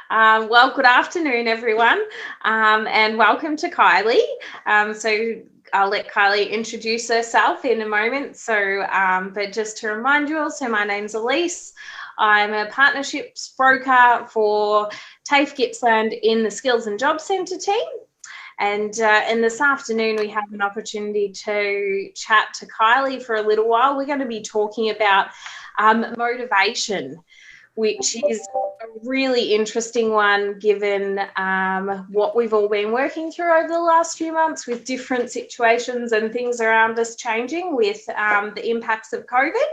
Well, good afternoon, everyone, and welcome to Kylie. So I'll let Kylie introduce herself in a moment. But just to remind you all, so my name's Elise. I'm a partnerships broker for TAFE Gippsland in the Skills and Jobs Centre team. And this afternoon, we have an opportunity to chat to Kylie for a little while. We're going to be talking about motivation, which is a really interesting one given what we've all been working through over the last few months with different situations and things around us changing with the impacts of COVID.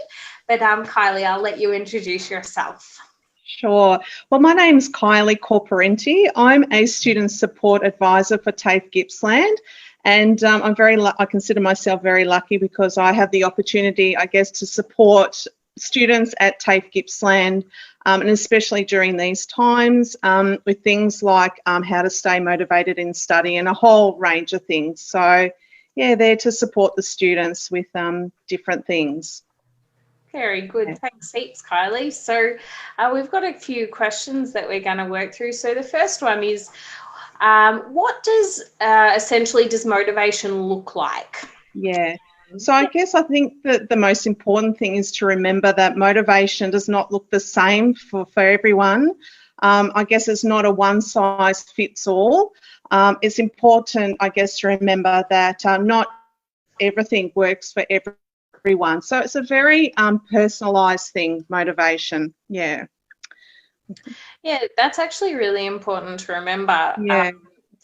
But Kylie, I'll let you introduce yourself. Sure. Well, my name's Kylie Corporenti. I'm a student support advisor for TAFE Gippsland, and I consider myself very lucky because I have the opportunity, I guess, to support students at TAFE Gippsland, and especially during these times with things like how to stay motivated in study and a whole range of things. So, yeah, there to support the students with different things. Very good. Thanks heaps, Kylie. So we've got a few questions that we're going to work through. So the first one is, what does essentially does motivation look like? Yeah. So I think that the most important thing is to remember that motivation does not look the same for everyone. I guess it's not a one size fits all. It's important, I guess, to remember that not everything works for everyone. So it's a very personalised thing, motivation. Yeah. Yeah, that's actually really important to remember. Yeah.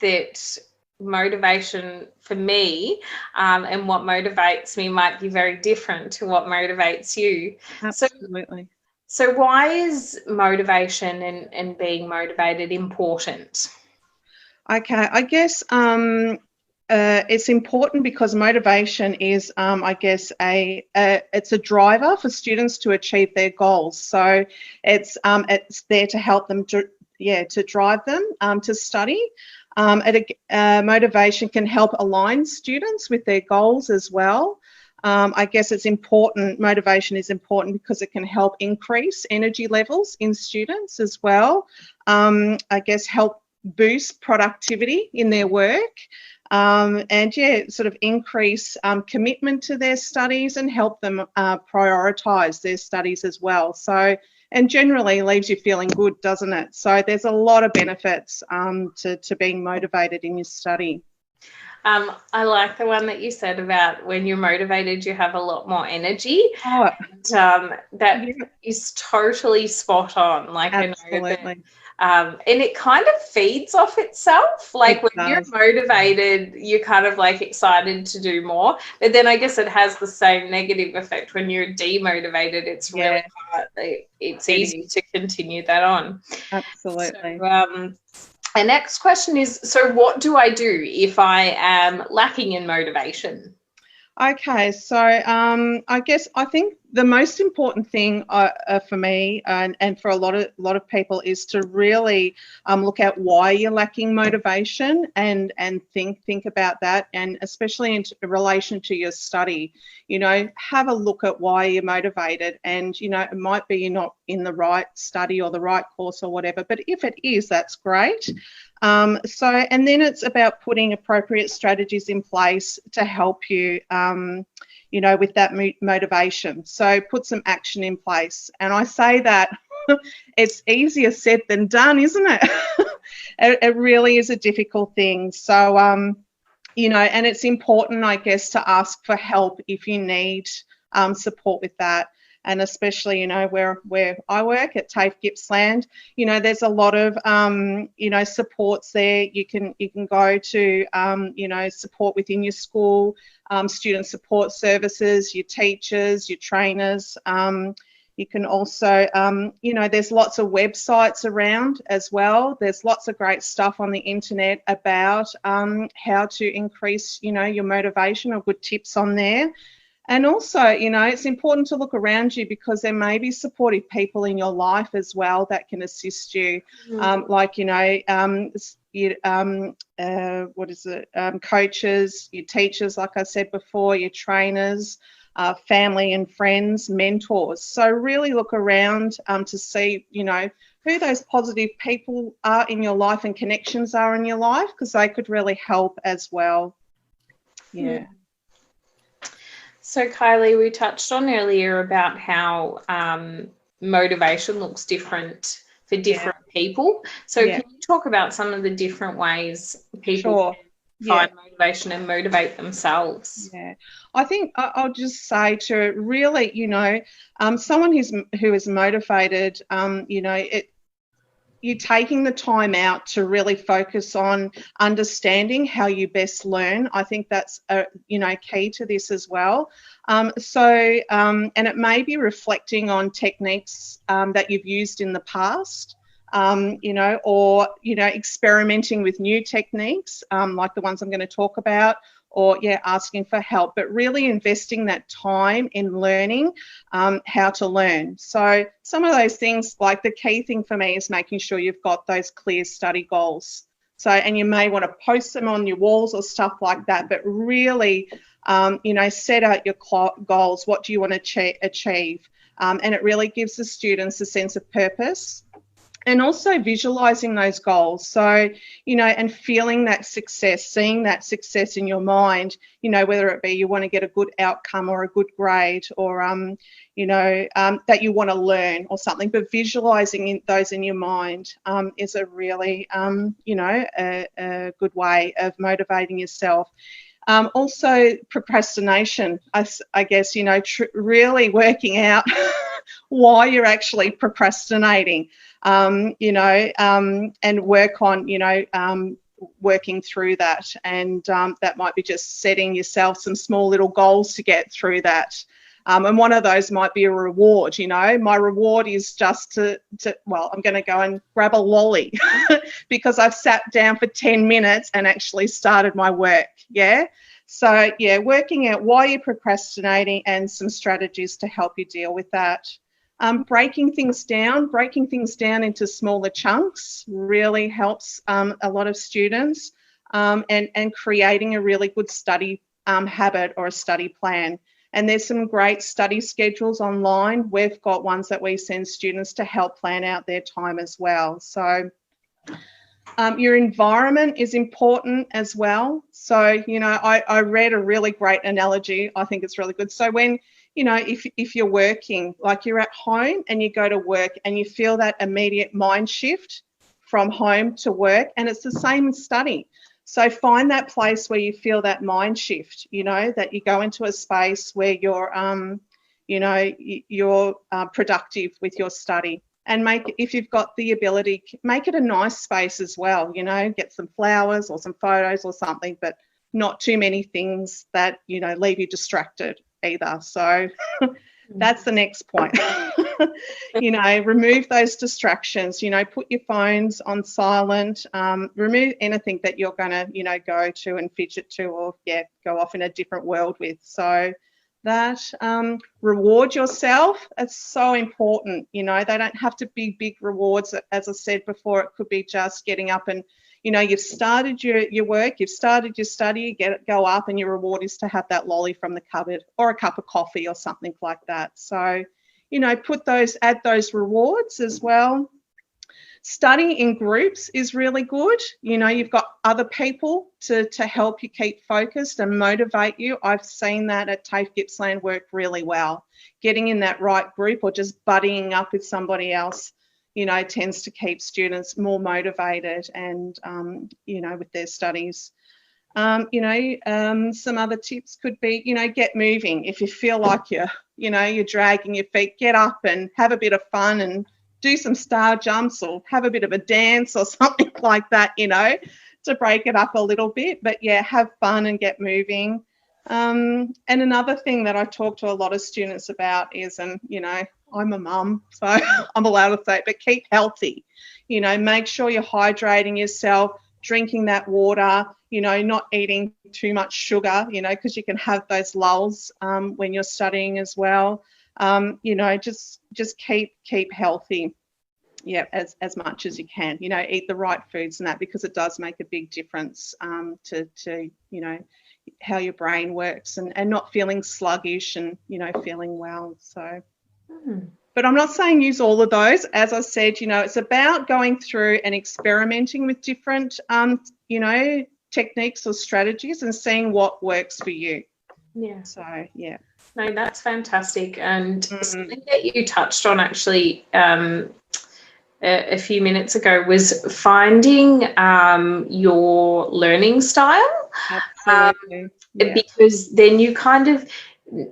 That motivation for me and what motivates me might be very different to what motivates you. Absolutely. So why is motivation and being motivated important? Okay, I guess it's important because motivation is, I guess, it's a driver for students to achieve their goals. So it's there to help them to drive them to study. Motivation can help align students with their goals as well. I guess it's important, motivation is important because it can help increase energy levels in students as well. I guess help boost productivity in their work. Sort of increase commitment to their studies and help them prioritise their studies as well. So, and generally leaves you feeling good, doesn't it? So there's a lot of benefits to being motivated in your study. I like the one that you said about when you're motivated, you have a lot more energy. Oh, that is totally spot on. Like, absolutely. I know that, and it kind of feeds off itself. Like when you're motivated, you're kind of like excited to do more. But then I guess it has the same negative effect when you're demotivated. It's really hard. It's easy to continue that on. Absolutely. So, the next question is, so what do I do if I am lacking in motivation? Okay, so I think the most important thing for me and for a lot of people is to really look at why you're lacking motivation and think about that, and especially in relation to your study. You know, have a look at why you're motivated, and you know, it might be you're not in the right study or the right course or whatever, but if it is, that's great. And then it's about putting appropriate strategies in place to help you, you know, with that motivation. So put some action in place. And I say that it's easier said than done, isn't it? It really is a difficult thing. So, you know, and it's important, I guess, to ask for help if you need support with that. And especially, you know, where I work at TAFE Gippsland, you know, there's a lot of, you know, supports there. You can go to, you know, support within your school, student support services, your teachers, your trainers. You can also, you know, there's lots of websites around as well. There's lots of great stuff on the internet about how to increase, you know, your motivation, or good tips on there. And also, you know, it's important to look around you because there may be supportive people in your life as well that can assist you. Like, you know, coaches, your teachers, like I said before, your trainers, family and friends, mentors. So really look around to see, you know, who those positive people are in your life and connections are in your life, because they could really help as well. Yeah. So Kylie, we touched on earlier about how motivation looks different for different people. So can you talk about some of the different ways people can find motivation and motivate themselves? Yeah, I think I'll just say to really, you know, someone who is motivated, you know, you're taking the time out to really focus on understanding how you best learn. I think that's, you know, key to this as well. And it may be reflecting on techniques that you've used in the past, you know, or, you know, experimenting with new techniques like the ones I'm going to talk about, or asking for help, but really investing that time in learning how to learn. So some of those things, like the key thing for me is making sure you've got those clear study goals. So, and you may want to post them on your walls or stuff like that, but really, you know, set out your goals. What do you want to achieve? And it really gives the students a sense of purpose. And also visualizing those goals. So, you know, and feeling that success, seeing that success in your mind, you know, whether it be you want to get a good outcome or a good grade, or, you know, that you want to learn or something, but visualizing those in your mind is a really, you know, a good way of motivating yourself. Also procrastination, I guess, you know, really working out why you're actually procrastinating, you know, and work on, you know, working through that. And that might be just setting yourself some small little goals to get through that. And one of those might be a reward, you know. My reward is just well, I'm going to go and grab a lolly because I've sat down for 10 minutes and actually started my work, So, working out why you're procrastinating and some strategies to help you deal with that. Breaking things down into smaller chunks really helps a lot of students, and creating a really good study habit or a study plan. And there's some great study schedules online. We've got ones that we send students to help plan out their time as well. So your environment is important as well. So, you know, I read a really great analogy. I think it's really good. So when, you know, if you're working, like you're at home and you go to work and you feel that immediate mind shift from home to work, and it's the same in study. So find that place where you feel that mind shift, you know, that you go into a space where you're, you know, you're productive with your study. And if you've got the ability, make it a nice space as well, you know, get some flowers or some photos or something, but not too many things that, you know, leave you distracted either. So that's the next point. You know, remove those distractions, you know, put your phones on silent, remove anything that you're going to, you know, go to and fidget to, or go off in a different world with. So that reward yourself, it's so important. You know, they don't have to be big rewards. As I said before, it could be just getting up and, you know, you've started your work, you've started your study, go up, and your reward is to have that lolly from the cupboard or a cup of coffee or something like that. So, you know, add those rewards as well. Study in groups is really good. You know, you've got other people to help you keep focused and motivate you. I've seen that at TAFE Gippsland work really well. Getting in that right group or just buddying up with somebody else, you know, tends to keep students more motivated and, you know, with their studies. You know, some other tips could be, you know, get moving. If you feel like you're dragging your feet, get up and have a bit of fun and do some star jumps or have a bit of a dance or something like that, you know, to break it up a little bit. But have fun and get moving. And another thing that I talk to a lot of students about is, and, you know, I'm a mum, so I'm allowed to say it, but keep healthy. You know, make sure you're hydrating yourself, drinking that water, you know, not eating too much sugar, you know, because you can have those lulls when you're studying as well. You know, just keep healthy, as much as you can. You know, eat the right foods and that, because it does make a big difference to you know, your brain works, and not feeling sluggish and, you know, feeling well. So, but I'm not saying use all of those. As I said, you know, it's about going through and experimenting with different, you know, techniques or strategies and seeing what works for you. Yeah. So, yeah. No, that's fantastic. And something that you touched on actually a few minutes ago was finding your learning style. Absolutely. Yeah. Because then you kind of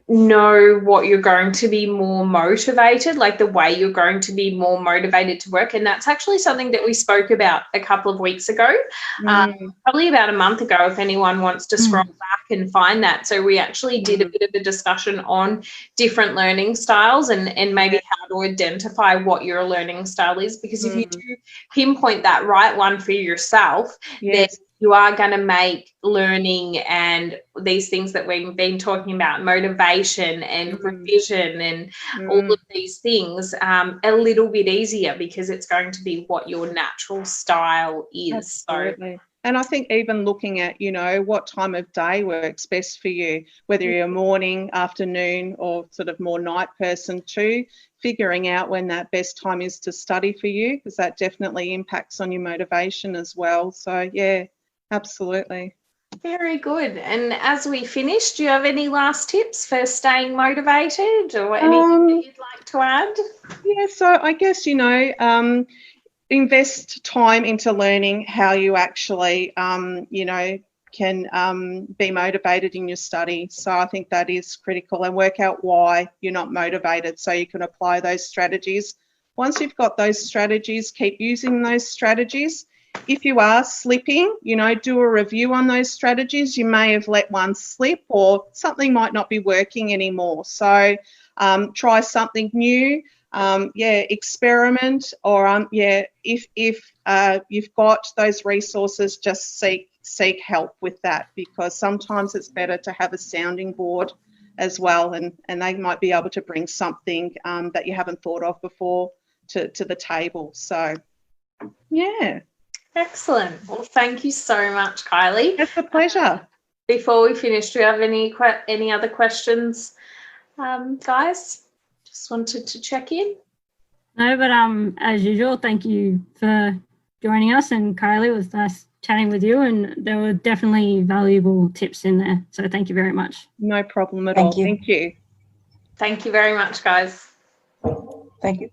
know what you're going to be more motivated, like the way you're going to be more motivated to work. And that's actually something that we spoke about a couple of weeks ago, probably about a month ago, if anyone wants to scroll back and find that. So we actually did a bit of a discussion on different learning styles and maybe how to identify what your learning style is, because if you do pinpoint that right one for yourself, then you are going to make learning and these things that we've been talking about, motivation and revision and all of these things, a little bit easier, because it's going to be what your natural style is. Absolutely. And I think even looking at, you know, what time of day works best for you, whether you're a morning, afternoon, or sort of more night person too, figuring out when that best time is to study for you, because that definitely impacts on your motivation as well. So, yeah. Absolutely. Very good. And as we finish, do you have any last tips for staying motivated, or anything that you'd like to add? Yeah, so I guess, you know, invest time into learning how you actually, you know, can be motivated in your study. So I think that is critical, and work out why you're not motivated so you can apply those strategies. Once you've got those strategies, keep using those strategies. If you are slipping, you know, do a review on those strategies. You may have let one slip, or something might not be working anymore. So try something new. Experiment, or if you've got those resources, just seek help with that, because sometimes it's better to have a sounding board as well, and they might be able to bring something that you haven't thought of before to the table. So, yeah. Excellent. Well, thank you so much, Kylie. It's a pleasure. Before we finish, do you have any other questions, guys? Just wanted to check in. No, but as usual, thank you for joining us. And Kylie, it was nice chatting with you, and there were definitely valuable tips in there. So thank you very much. No problem at all. Thank you. Thank you very much, guys. Thank you.